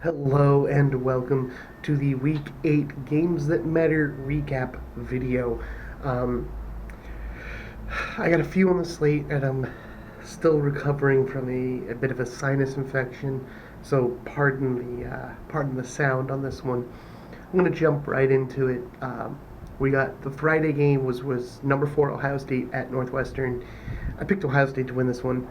Hello and welcome to the Week 8 Games That Matter recap video. Um, I got a few on the slate and I'm still recovering from a bit of a sinus infection, so pardon the sound on this one. I'm going to jump right into it. We got the Friday game was number 4 Ohio State at Northwestern. I picked Ohio State to win this one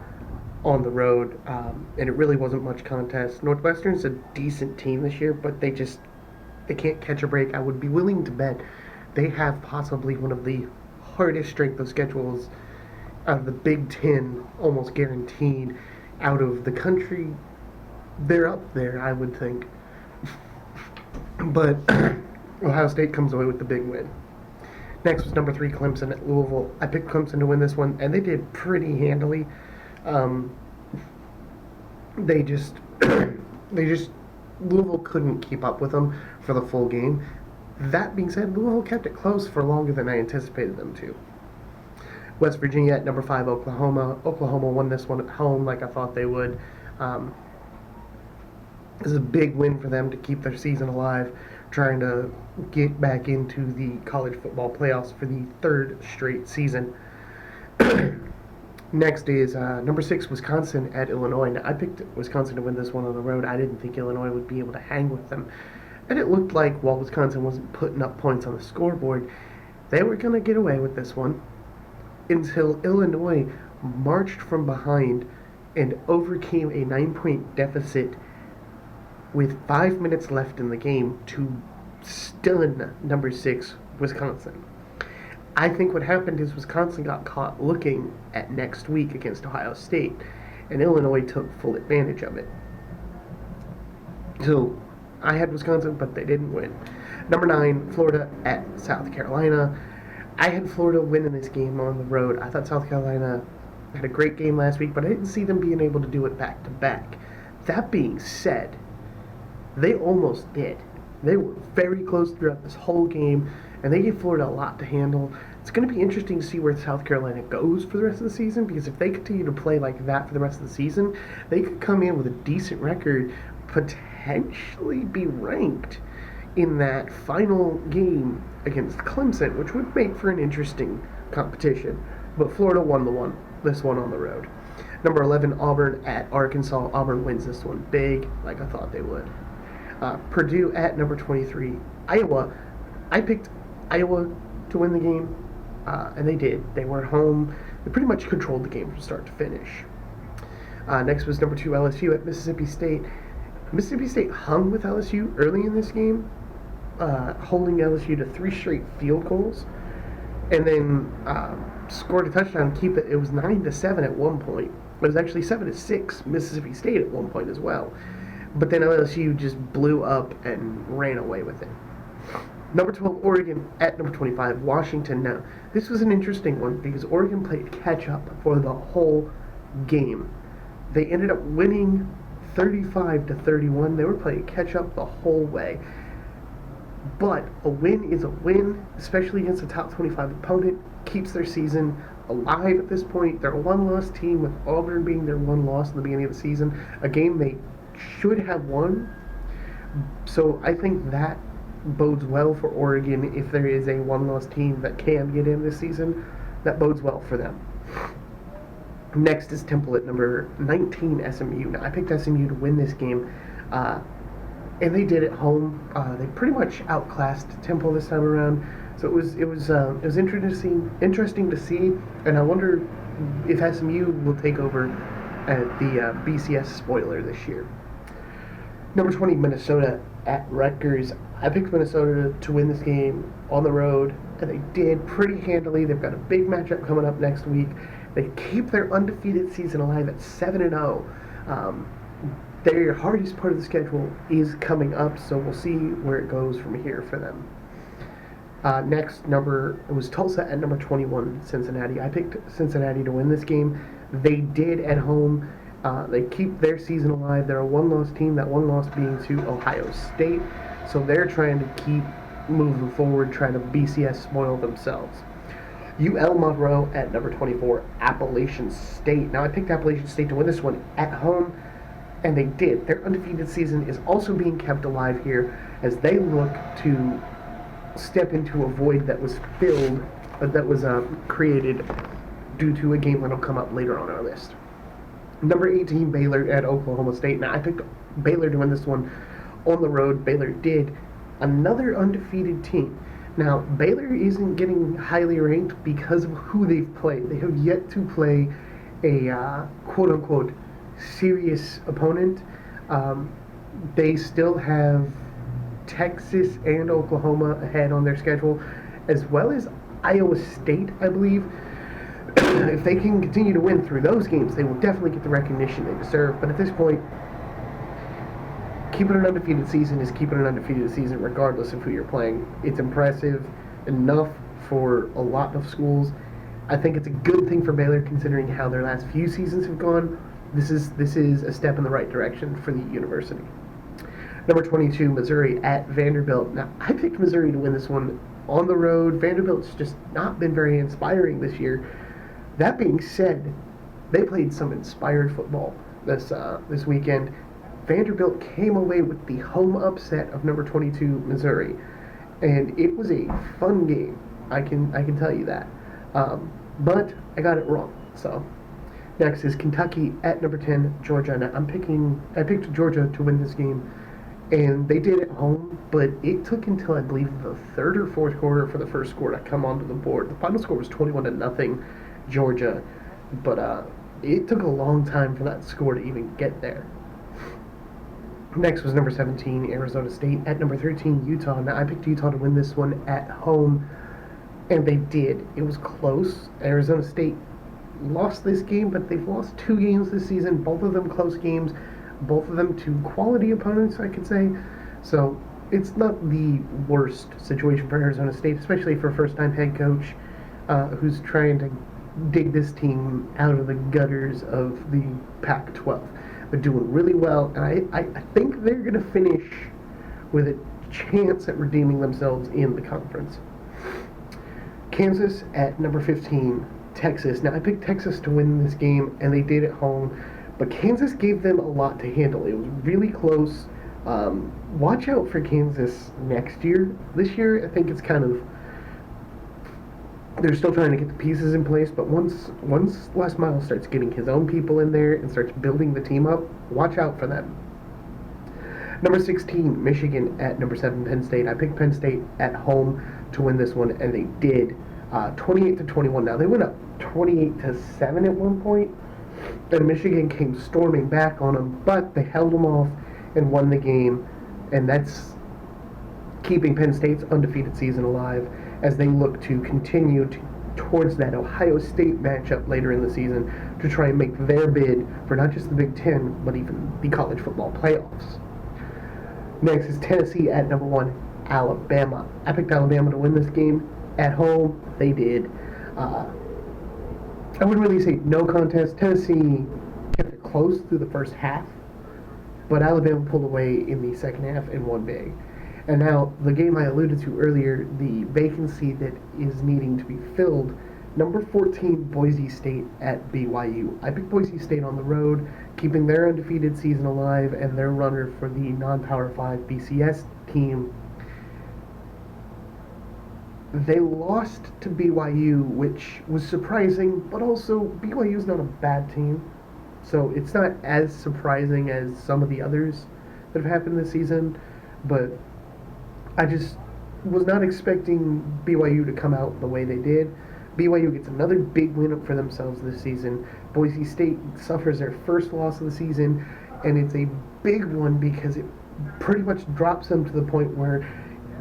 on the road, and it really wasn't much contest. Northwestern's a decent team this year, but they can't catch a break. I would be willing to bet they have possibly one of the hardest strength of schedules out of the Big Ten, almost guaranteed. Out of the country, they're up there, I would think. But Ohio State comes away with the big win. Next was number 3 Clemson at Louisville. I picked Clemson to win this one, and they did pretty handily. Um, they just they just Louisville couldn't keep up with them for the full game. That being said, Louisville kept it close for longer than I anticipated them to. West Virginia at number 5 Oklahoma. Oklahoma won this one at home like I thought they would. Um, this is a big win for them to keep their season alive, trying to get back into the college football playoffs for the third straight season. Next is number 6 Wisconsin at Illinois. Now, I picked Wisconsin to win this one on the road. I didn't think Illinois would be able to hang with them. And it looked like while Wisconsin wasn't putting up points on the scoreboard, they were going to get away with this one until Illinois marched from behind and overcame a 9-point deficit with 5 minutes left in the game to stun number 6 Wisconsin. I think what happened is Wisconsin got caught looking at next week against Ohio State, and Illinois took full advantage of it. So I had Wisconsin, but they didn't win. Number 9, Florida at South Carolina. I had Florida winning this game on the road. I thought South Carolina had a great game last week, but I didn't see them being able to do it back to back. That being said, they almost did. They were very close throughout this whole game, and they gave Florida a lot to handle. It's going to be interesting to see where South Carolina goes for the rest of the season, because if they continue to play like that for the rest of the season, they could come in with a decent record, potentially be ranked in that final game against Clemson, which would make for an interesting competition. But Florida won this one on the road. Number 11, Auburn at Arkansas. Auburn wins this one big, like I thought they would. Purdue at number 23, Iowa. I picked Iowa to win the game, and they did. They were at home. They pretty much controlled the game from start to finish. Next was number 2, LSU at Mississippi State. Mississippi State hung with LSU early in this game, holding LSU to 3 straight field goals, and then scored a touchdown to keep it. It was 9-7 at one point. It was actually 7-6 Mississippi State at one point as well. But then LSU just blew up and ran away with it. Number 12, Oregon at number 25, Washington. Now, this was an interesting one because Oregon played catch-up for the whole game. They ended up winning 35-31. They were playing catch-up the whole way. But a win is a win, especially against a top 25 opponent. Keeps their season alive at this point. They're a one-loss team, with Auburn being their one loss in the beginning of the season. A game they should have won. So I think that bodes well for Oregon. If there is a one-loss team that can get in this season, that bodes well for them. Next is Temple at number 19, SMU. Now, I picked SMU to win this game, and they did at home. They pretty much outclassed Temple this time around. So it was interesting to see, and I wonder if SMU will take over at the BCS spoiler this year. Number 20, Minnesota at Rutgers. I picked Minnesota to win this game on the road, and they did pretty handily. They've got a big matchup coming up next week. They keep their undefeated season alive at 7-0. Their hardest part of the schedule is coming up, so we'll see where it goes from here for them. Next, it was Tulsa at number 21, Cincinnati. I picked Cincinnati to win this game. They did at home. They keep their season alive. They're a one-loss team, that one loss being to Ohio State. So they're trying to keep moving forward, trying to BCS spoil themselves. UL Monroe at number 24, Appalachian State. Now, I picked Appalachian State to win this one at home. And they did. Their undefeated season is also being kept alive here as they look to step into a void that was filled, that was created due to a game that'll come up later on our list. Number 18, Baylor at Oklahoma State. Now, I picked Baylor to win this one on the road. Baylor did. Another undefeated team. Now, Baylor isn't getting highly ranked because of who they've played. They have yet to play a quote-unquote serious opponent. They still have Texas and Oklahoma ahead on their schedule, as well as Iowa State, I believe. If they can continue to win through those games, they will definitely get the recognition they deserve. But at this point, keeping an undefeated season is keeping an undefeated season regardless of who you're playing. It's impressive enough for a lot of schools. I think it's a good thing for Baylor considering how their last few seasons have gone. This is a step in the right direction for the university. Number 22, Missouri at Vanderbilt. Now, I picked Missouri to win this one on the road. Vanderbilt's just not been very inspiring this year. That being said, they played some inspired football this weekend. Vanderbilt came away with the home upset of number 22, Missouri, and it was a fun game. I can tell you that. But I got it wrong. So next is Kentucky at number 10, Georgia. Now I picked Georgia to win this game, and they did at home, but it took until I believe the third or fourth quarter for the first score to come onto the board. The final score was 21-0, Georgia, but it took a long time for that score to even get there. Next was number 17, Arizona State at number 13, Utah. Now I picked Utah to win this one at home, and they did. It was close. Arizona State lost this game, but they've lost 2 games this season, both of them close games, both of them to quality opponents, I could say. So it's not the worst situation for Arizona State, especially for a first-time head coach who's trying to dig this team out of the gutters of the Pac-12. They're doing really well, and I think they're going to finish with a chance at redeeming themselves in the conference. Kansas at number 15, Texas. Now, I picked Texas to win this game, and they did at home, but Kansas gave them a lot to handle. It was really close. Watch out for Kansas next year. This year, I think it's kind of... They're still trying to get the pieces in place, but once Les Miles starts getting his own people in there and starts building the team up, watch out for them. Number 16, Michigan at number 7, Penn State. I picked Penn State at home to win this one, and they did. 28-21. Now, they went up 28-7 at one point, and Michigan came storming back on them, but they held them off and won the game, and that's keeping Penn State's undefeated season alive as they look to continue towards that Ohio State matchup later in the season to try and make their bid for not just the Big Ten, but even the college football playoffs. Next is Tennessee at number 1, Alabama. I picked Alabama to win this game at home. They did. I wouldn't really say no contest. Tennessee kept it close through the first half, but Alabama pulled away in the second half and won big. And now, the game I alluded to earlier, the vacancy that is needing to be filled, number 14, Boise State at BYU. I picked Boise State on the road, keeping their undefeated season alive, and their runner for the non-Power 5 BCS team. They lost to BYU, which was surprising, but also BYU's not a bad team. So it's not as surprising as some of the others that have happened this season, but I just was not expecting BYU to come out the way they did. BYU gets another big win for themselves this season. Boise State suffers their first loss of the season, and it's a big one because it pretty much drops them to the point where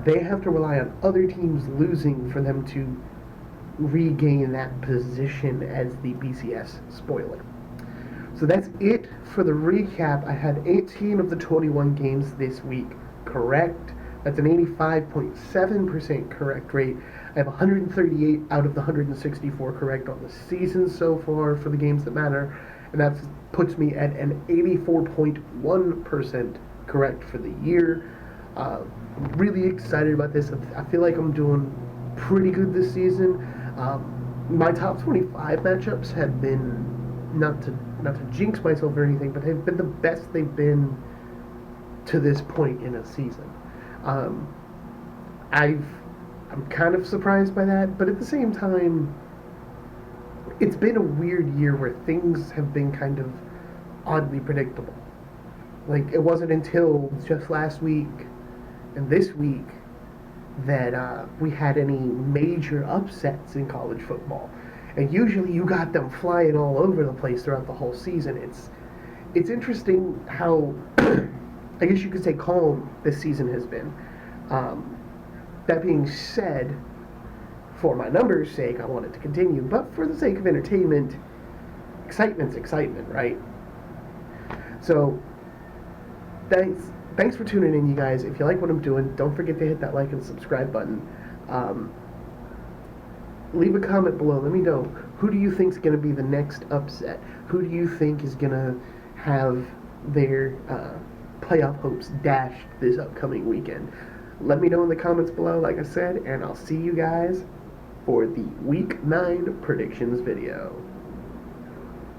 they have to rely on other teams losing for them to regain that position as the BCS spoiler. So that's it for the recap. I had 18 of the 21 games this week correct. That's an 85.7% correct rate. I have 138 out of the 164 correct on the season so far for the games that matter, and that puts me at an 84.1% correct for the year. Really excited about this. I feel like I'm doing pretty good this season. My top 25 matchups have been not to jinx myself or anything, but have been the best they've been to this point in a season. Um, I'm kind of surprised by that, but at the same time, it's been a weird year where things have been kind of oddly predictable. Like, it wasn't until just last week and this week that we had any major upsets in college football. And usually you got them flying all over the place throughout the whole season. It's interesting how, I guess you could say, calm this season has been. That being said, for my numbers' sake, I want it to continue. But for the sake of entertainment, excitement's excitement, right? So, thanks for tuning in, you guys. If you like what I'm doing, don't forget to hit that like and subscribe button. Leave a comment below. Let me know, who do you think is going to be the next upset? Who do you think is going to have their playoff hopes dashed this upcoming weekend? Let me know in the comments below, like I said, and I'll see you guys for the Week 9 predictions video.